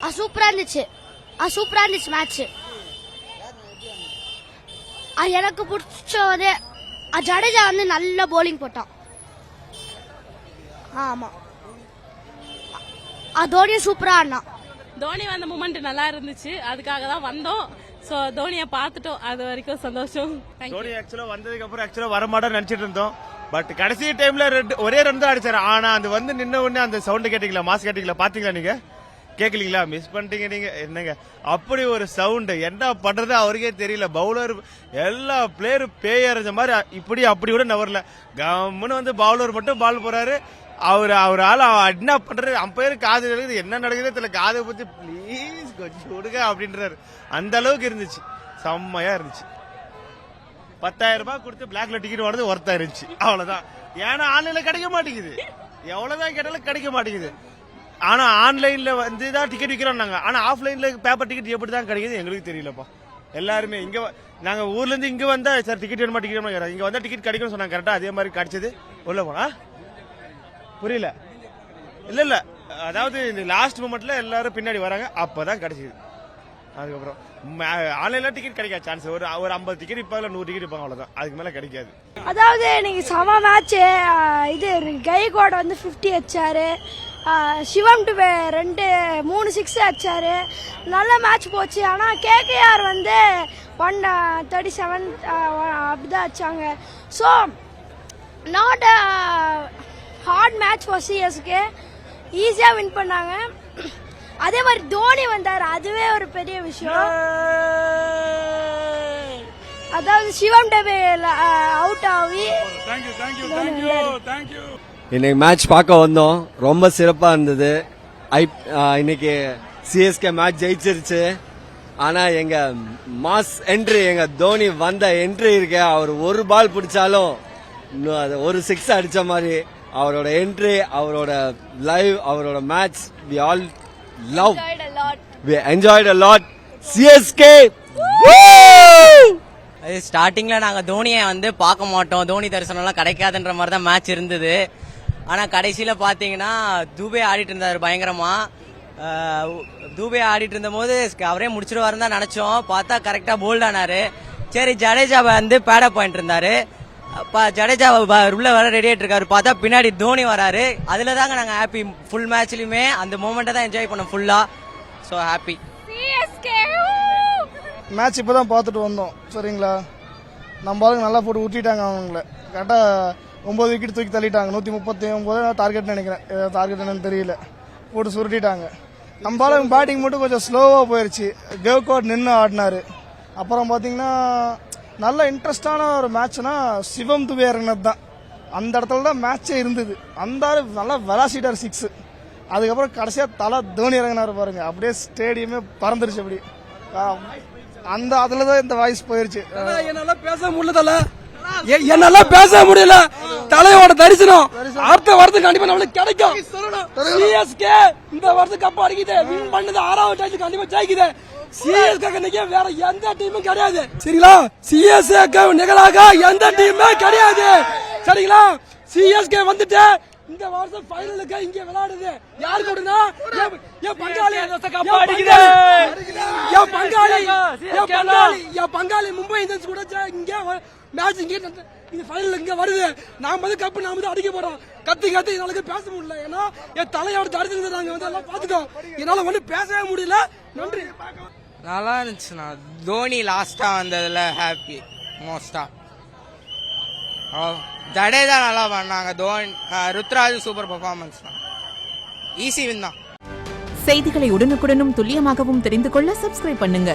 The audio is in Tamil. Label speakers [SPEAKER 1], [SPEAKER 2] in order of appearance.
[SPEAKER 1] சூப்பரா இருந்துச்சு மேட்ச். எனக்கு பிடிச்சது ஜடேஜா வந்து நல்ல போலிங் போட்டான். ஆமா, தோனியும் சூப்பரா ஆடினான்.
[SPEAKER 2] தோனி வந்த மூமெண்ட் நல்லா இருந்துச்சு, அதுக்காக தான் வந்தோம். சோ தோனியை பார்த்துட்டோம், அது வரைக்கும் சந்தோஷம்.
[SPEAKER 3] தோனி ஆக்சுவலா வந்ததுக்கு அப்புறம் வரமாட்டா நினைச்சிட்டு இருந்தோம். பட் கடைசி டைம்ல ஒரே ரன் தான் அடிச்சாரு. ஆனா அது வந்து நின்ன உடனே அந்த சவுண்ட் கேட்டீங்களா, மாஸ் கேட்டீங்களா, பாத்தீங்களா? நீங்க கேட்கலீங்களா? மிஸ் பண்ணிட்டீங்க நீங்க. என்னங்க அப்படி ஒரு சவுண்ட், என்ன பண்றது அவருக்கே தெரியல. பவுலர் எல்லா பிளேயரும் பேயறிஞ்ச மாதிரி இப்படி அப்படி கூட நவரல. கம்முன்னு வந்து பவுலர் மட்டும் பால் போறாரு. அவரால் என்ன பண்றது, அம்பையர் காது நடக்குது, என்ன நடக்குது தெரியல. காதை பத்தி பிளீஸ் கொஞ்சம் விடுங்க அப்படின்றாரு. அந்த அளவுக்கு இருந்துச்சு, செம்மையா இருந்துச்சு. 10,000 ரூபாய் கொடுத்து பிளாக்ல டிக்கெட் வாடுறது ஒருத்தா இருந்துச்சு, அவ்வளவுதான். ஏன்னா ஆன்லைன்ல கிடைக்க மாட்டேங்குது, எவ்வளவுதான் கேட்டாலும் கிடைக்க மாட்டேங்குது. ஆனா ஆன்லைன்ல வந்து தான் டிக்கெட் விற்கிறோம். ஆனா ஆஃப்லைன்ல பேப்பர் டிக்கெட் எப்படி தான் கிடைக்குது எங்களுக்கு தெரியலப்பா. எல்லாருமே இங்க நாங்க ஊர்ல இருந்து இங்க வந்தா சார் டிக்கெட் வேணுமா, டிக்கெட் வேணுமா, இங்க வந்தா டிக்கெட் கிடைக்கும்னு சொன்னாங்க. கரெக்டா அதே மாதிரி கிடைச்சது. உள்ள போனா புரியல. இல்ல அதாவது இந்த லாஸ்ட் மூமெண்ட்ல எல்லாரும் பின்னாடி வராங்க, அப்பதான் கிடைச்சது. அதுக்கப்புறம் ஆன்லைன்ல டிக்கெட் கிடைக்காது சான்ஸ். ஒரு 50 டிக்கெட் இருப்பாங்க, 100 டிக்கெட் இருப்பாங்க, அவ்வளவுதான். அதுக்கு மேல கிடைக்காது.
[SPEAKER 1] அதாவது நீங்க சம மேட்ச். இது கைகோட வந்து 50 அடிச்சாரு, சிவம் டுபே 3 6 அடிச்சாரு. நல்ல மேட்ச் போச்சு. ஆனா கேகேஆர் வந்து 137 அப்படிதான் அடிச்சாங்க. So not hard match for CSK, ஈஸியா வின் பண்ணாங்க. அதே மாதிரி தோனி வந்தாரு, அதுவே ஒரு பெரிய விஷயம். அதாவது சிவம் டபே அவுட் ஆகி
[SPEAKER 4] இன்னைக்கு மேட்ச் பார்க்க வந்தோம், ரொம்ப சிறப்பா இருந்தது. இன்னைக்கு சிஎஸ்கே மேட்ச் ஜெயிச்சிருச்சு. ஆனா எங்க மாஸ் என்ட்ரி, எங்க தோனி வந்த என்ட்ரி இருக்க, அவர் ஒரு பால் பிடிச்சாலும் ஒரு 6 அடிச்ச மாதிரி அவரோட என்ட்ரி, அவரோட லைவ், அவரோட match, we all love, we enjoyed a lot. CSK
[SPEAKER 5] ஸ்டார்டிங்ல நாங்க தோனியை வந்து பார்க்க மாட்டோம், தோனி தரிசனம் எல்லாம் கிடைக்காதுன்ற மாதிரி தான் மேட்ச் இருந்தது. ஆனா கடைசியில பாத்தீங்கன்னா தூபே ஆடிட்டு இருந்தாரு பயங்கரமா. தூபே ஆடிட்டு இருந்த போது அவரே முடிச்சிருவாருன்னு தான் நினைச்சோம். பார்த்தா கரெக்டா போல்ட் ஆனாரு. சரி, ஜடேஜா வந்து பேடப் பாயிண்ட் இருந்தாரு. ஜடேஜா உள்ள வர ரெடி ஆயிட்டு இருக்காரு. பார்த்தா பின்னாடி தோனி வராரு. அதுல தாங்க நாங்க ஹாப்பி. ஃபுல் மேட்ச்லயுமே அந்த மொமெண்ட்டை தான் என்ஜாய் பண்ணோம் ஃபுல்லா. So happy.
[SPEAKER 6] மேட்ச் இப்பதான் பார்த்துட்டு வந்தோம். சரிங்களா, நம்ம ஆளுங்க நல்லா போட்டு ஊட்டிட்டாங்க. அவங்கள கரெக்டா 9 விக்கெட் தூக்கி தள்ளிட்டாங்க. 139 டார்கெட் நினைக்கிறேன், டார்கெட் என்னன்னு தெரியல, போட்டு சுருட்டிட்டாங்க. நம்ம ஆளுங்க பேட்டிங் மட்டும் கொஞ்சம் ஸ்லோவா போயிருச்சு. கேவ்கோட் நின்று ஆடினாரு. அப்புறம் பாத்தீங்கன்னா நல்ல இன்ட்ரெஸ்டான ஒரு மேட்ச்னா சிவம் துபே இறங்கினது தான். அந்த இடத்துல தான் மேட்சே இருந்தது. அந்த நல்லா வெலாசிட்டார் 6. அதுக்கப்புறம் கடைசியா தலை தோனி இறங்கினாரு பாருங்க, அப்படியே ஸ்டேடியமே பறந்துருச்சு. அப்படி அந்த அதுலதான் இந்த வாய்ஸ் போயிருச்சு.
[SPEAKER 7] என்னால பேச முடியல, என்னால பேச முடியல. தலையோட தரிசனம் அடுத்த வருஷம் கண்டிப்பா நம்மளுக்கு கிடைக்கும். சிஎஸ்கே இந்த வருஷம் கப் அடிக்குது, வின் பண்ணது 6வது டைட்டில் கண்டிப்பா ஜெயிக்குது. சிஎஸ்கே இன்னைக்கு வேற எந்த டீமும் கிடையாது. சரிங்களா, சிஎஸ்கே நிகழாக எந்த டீமுமே கிடையாது. சரிங்களா, சிஎஸ்கே வந்துட்டு இந்த வருஷம் ஃபைனலுக்கு இங்க விளையாடுது. யாரு கூடனா என் பங்காளி, என் பங்காளி மும்பை இந்தியன்ஸ் கூட இங்க மேட்ச் இங்க இந்த ஃபைனல் இங்க வருது. நாம வந்து கப்பு நாம தான் அடிக்க போறோம். கத்தி என்னால பேச முடியல. ஏன்னா என் தலையோட தடுத்து நாங்க வந்து எல்லாம் பாத்துட்டோம். என்னால வந்து பேசவே முடியல. நன்றி.
[SPEAKER 5] நல்லா இருந்துச்சுண்ணா. தோனி லாஸ்டா வந்ததுல ஹாப்பி மோஸ்டா. ஜடேஜா நல்லா பண்ணாங்க. தோனி ருத்ராஜ் சூப்பர் பெர்ஃபார்மன்ஸ் தான். ஈஸி வின் தான்.
[SPEAKER 8] செய்திகளை உடனுக்குடனும் துல்லியமாகவும் தெரிந்து கொள்ள சப்ஸ்கிரைப் பண்ணுங்க.